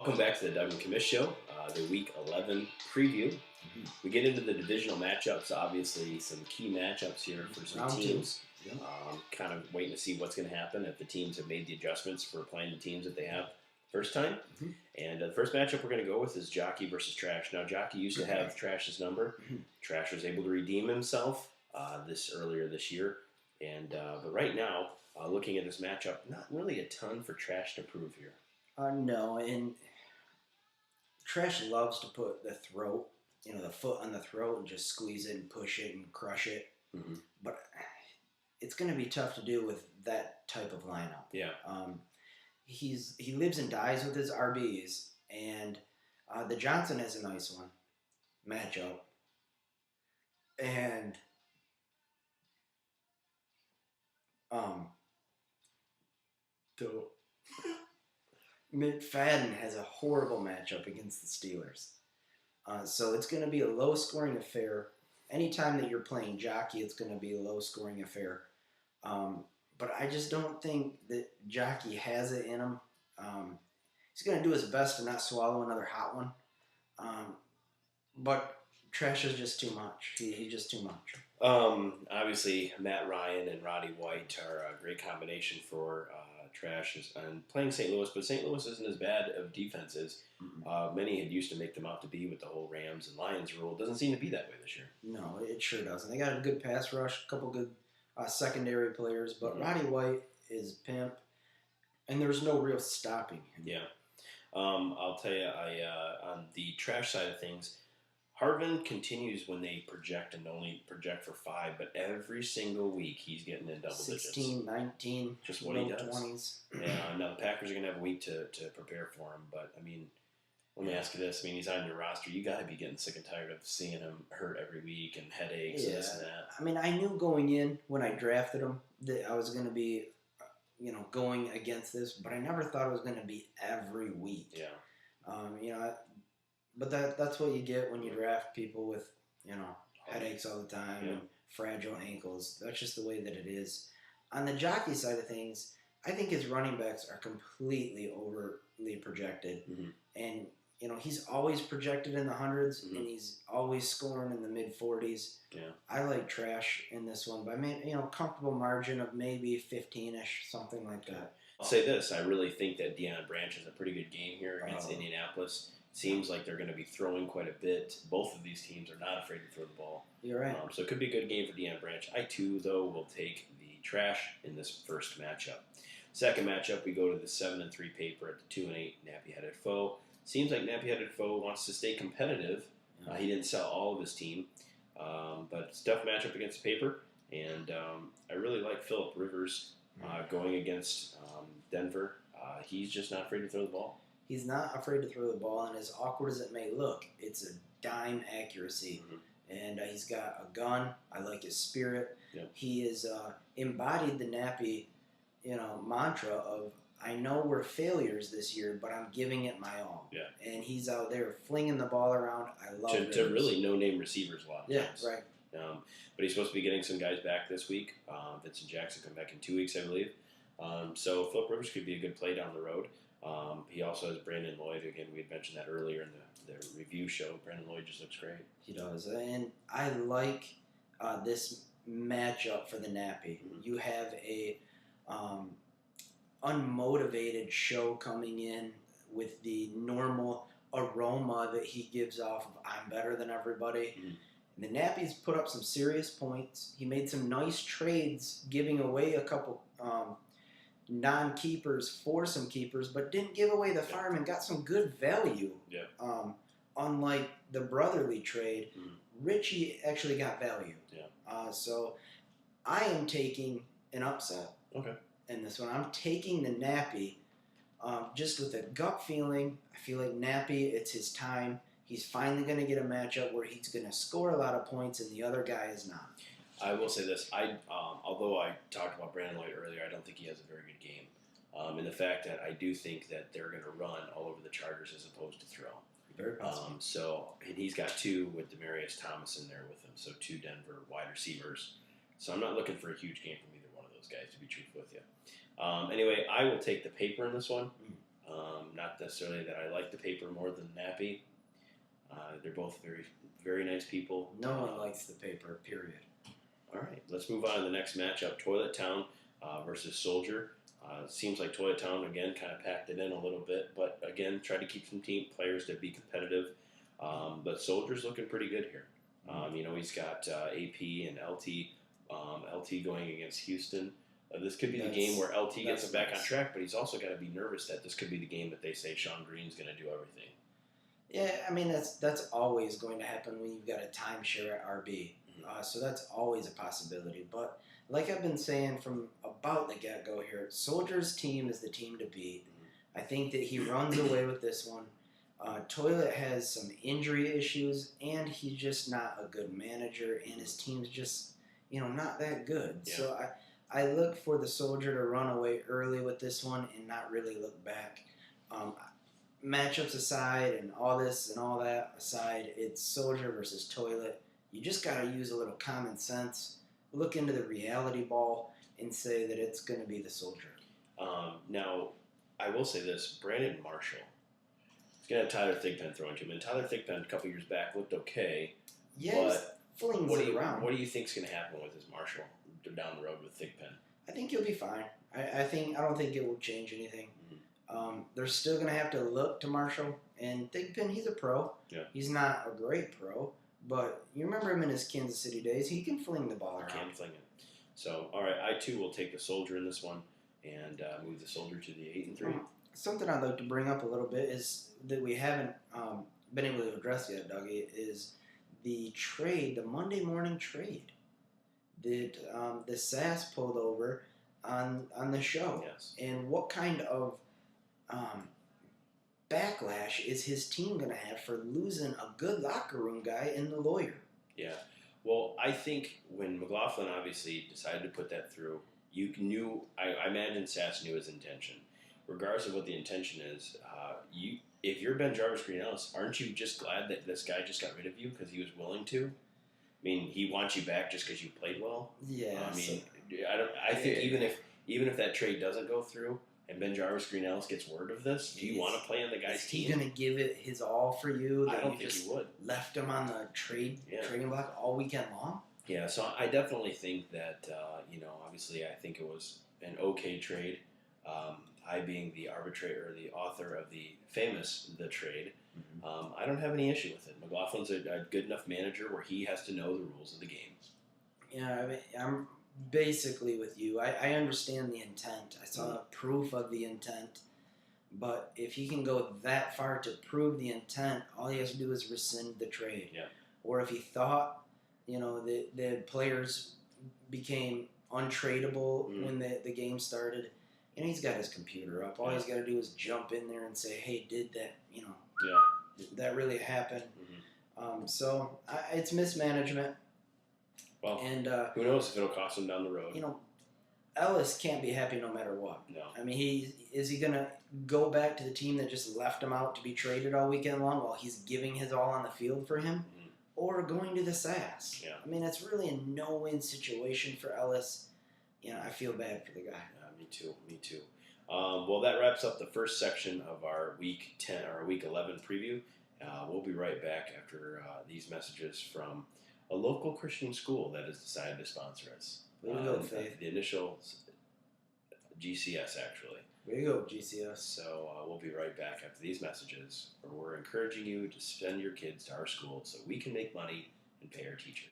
Welcome back to the Doug and Commish Show, the Week 11 preview. We get into the divisional matchups, obviously some key matchups here for some Round teams. two. Kind of waiting to see what's going to happen if the teams have made the adjustments for playing the teams that they have first time. And the first matchup we're going to go with is Jockey versus Trash. Now, Jockey used to have Trash's number. Trash was able to redeem himself earlier this year. But right now, looking at this matchup, not really a ton for Trash to prove here. No, and Trash loves to put the foot on the throat and just squeeze it and push it and crush it. But it's going to be tough to do with that type of lineup. Yeah. He lives and dies with his RBs, and the Johnson has a nice one matchup, and McFadden has a horrible matchup against the Steelers. So it's going to be a low-scoring affair. Anytime that you're playing Jockey, it's going to be a low-scoring affair. But I just don't think that Jockey has it in him. He's going to do his best to not swallow another hot one. But Trash is just too much. He's just too much. Obviously, Matt Ryan and Roddy White are a great combination for Trash and playing St. Louis, but St. Louis isn't as bad of defenses. Many had used to make them out to be with the whole Rams and Lions rule. It doesn't seem to be that way this year. No, it sure doesn't. They got a good pass rush, a couple good secondary players, but Roddy White is pimp, and there's no real stopping him. Yeah. I'll tell you, on the Trash side of things, Harvin continues when they project and only project for 5, but every single week he's getting in double 16, digits. 19, just what he does. 20s. Yeah, now the Packers are going to have a week to prepare for him, but I mean, let me ask you this. I mean, he's on your roster. You got to be getting sick and tired of seeing him hurt every week and headaches and this and that. I mean, I knew going in when I drafted him that I was going to be, going against this, but I never thought it was going to be every week. Yeah. But that's what you get when you draft people with, headaches all the time and fragile ankles. That's just the way that it is. On the Jockey side of things, I think his running backs are completely overly projected. And, he's always projected in the hundreds, and he's always scoring in the mid-40s. Yeah. I like Trash in this one by, comfortable margin of maybe 15-ish, something like that. I'll say this. I really think that Deion Branch has a pretty good game here against Indianapolis. Seems like they're going to be throwing quite a bit. Both of these teams are not afraid to throw the ball. You're right. So it could be a good game for Deion Branch. I, too, though, will take the Trash in this first matchup. Second matchup, we go to the 7-3 paper at the 2-8 Nappy-Headed Foe. Seems like Nappy-Headed Foe wants to stay competitive. He didn't sell all of his team. But it's a tough matchup against the paper. And I really like Phillip Rivers going against Denver. He's just not afraid to throw the ball. He's not afraid to throw the ball, and as awkward as it may look, it's a dime accuracy. And he's got a gun. I like his spirit. He is embodied the Nappy, mantra of, I know we're failures this year, but I'm giving it my all. Yeah. And he's out there flinging the ball around. I love it. To really no-name receivers a lot of times. Yeah, right. But he's supposed to be getting some guys back this week. Vincent Jackson come back in 2 weeks, I believe. So Phillip Rivers could be a good play down the road. He also has Brandon Lloyd. Again, we had mentioned that earlier in the review show. Brandon Lloyd just looks great. He does. And I like this matchup for the Nappy. You have a unmotivated show coming in with the normal aroma that he gives off of, I'm better than everybody. And the Nappy's put up some serious points. He made some nice trades, giving away a couple non-keepers for some keepers, but didn't give away the farm and got some good value. Unlike the Brotherly trade, Richie actually got value. So I am taking an upset in this one. I'm taking the Nappy just with a gut feeling. I feel like Nappy, it's his time. He's finally going to get a matchup where he's going to score a lot of points and the other guy is not. I will say this. Although I talked about Brandon Lloyd earlier, I don't think he has a very good game. And the fact that I do think that they're going to run all over the Chargers as opposed to throw. Very possible. And he's got 2 with Demaryius Thomas in there with him. So 2 Denver wide receivers. So I'm not looking for a huge game from either one of those guys, to be truthful with you. Anyway, I will take the paper in this one. Not necessarily that I like the paper more than Nappy. They're both very, very nice people. No one likes the paper, period. All right, let's move on to the next matchup, Toilet Town versus Soldier. Seems like Toilet Town, again, kind of packed it in a little bit, but again, tried to keep some team players to be competitive. But Soldier's looking pretty good here. He's got AP and LT. LT going against Houston. This could be the game where LT gets him back on track, but he's also got to be nervous that this could be the game that they say Sean Green's going to do everything. Yeah, I mean, that's always going to happen when you've got a timeshare at RB. So that's always a possibility. But like I've been saying from about the get-go here, Soldier's team is the team to beat. I think that he runs away with this one. Toilet has some injury issues, and he's just not a good manager, and his team's just, not that good. Yeah. So I look for the Soldier to run away early with this one and not really look back. Matchups aside and all this and all that aside, it's Soldier versus Toilet. You just got to use a little common sense, look into the reality ball, and say that it's going to be the Soldier. Now, I will say this, Brandon Marshall. He's going to have Tyler Thigpen throwing to him. And Tyler Thigpen, a couple years back, looked okay. Yeah, flings it around. What do you think is going to happen with his Marshall down the road with Thigpen? I think he'll be fine. I don't think it will change anything. They're still going to have to look to Marshall. And Thigpen, he's a pro. Yeah. He's not a great pro. But you remember him in his Kansas City days. He can fling the ball around. He can fling it. So, all right, I too will take the Soldier in this one and move the Soldier to the 8-3. Something I'd like to bring up a little bit is that we haven't been able to address yet, Dougie, is the trade, the Monday morning trade that the SAS pulled over on the show. Yes. And what kind of backlash is his team going to have for losing a good locker room guy in the lawyer? Yeah. Well, I think when McLaughlin obviously decided to put that through, I imagine SAS knew his intention. Regardless of what the intention is, if you're Ben Jarvis Green Ellis, aren't you just glad that this guy just got rid of you because he was willing to? I mean, he wants you back just because you played well. Yeah. I mean, I think even if that trade doesn't go through and Ben Jarvis Green Ellis gets word of this, do you want to play on the guy's team? Is he going to give it his all for you? I don't think he would. Left him on the trading block all weekend long. Yeah. So I definitely think that obviously I think it was an okay trade. I being the arbitrator, or the author of the famous The Trade, I don't have any issue with it. McLaughlin's a good enough manager where he has to know the rules of the game. Yeah, I mean, I'm basically with you. I understand the intent. I saw proof of the intent. But if he can go that far to prove the intent, all he has to do is rescind the trade. Yeah. Or if he thought, the players became untradeable when the game started, he's got his computer up. All he's got to do is jump in there and say, hey, did that, did that really happen? So it's mismanagement. Well, and who knows if it'll cost him down the road. Ellis can't be happy no matter what. No. I mean, is he going to go back to the team that just left him out to be traded all weekend long while he's giving his all on the field for him? Or going to the SAS? Yeah. I mean, it's really a no-win situation for Ellis. I feel bad for the guy. Me too. Well, that wraps up the first section of our Week 10 or Week 11 preview. We'll be right back after these messages from a local Christian school that has decided to sponsor us. The initial GCS, actually. There you go, GCS. So we'll be right back after these messages, where we're encouraging you to send your kids to our school so we can make money and pay our teachers.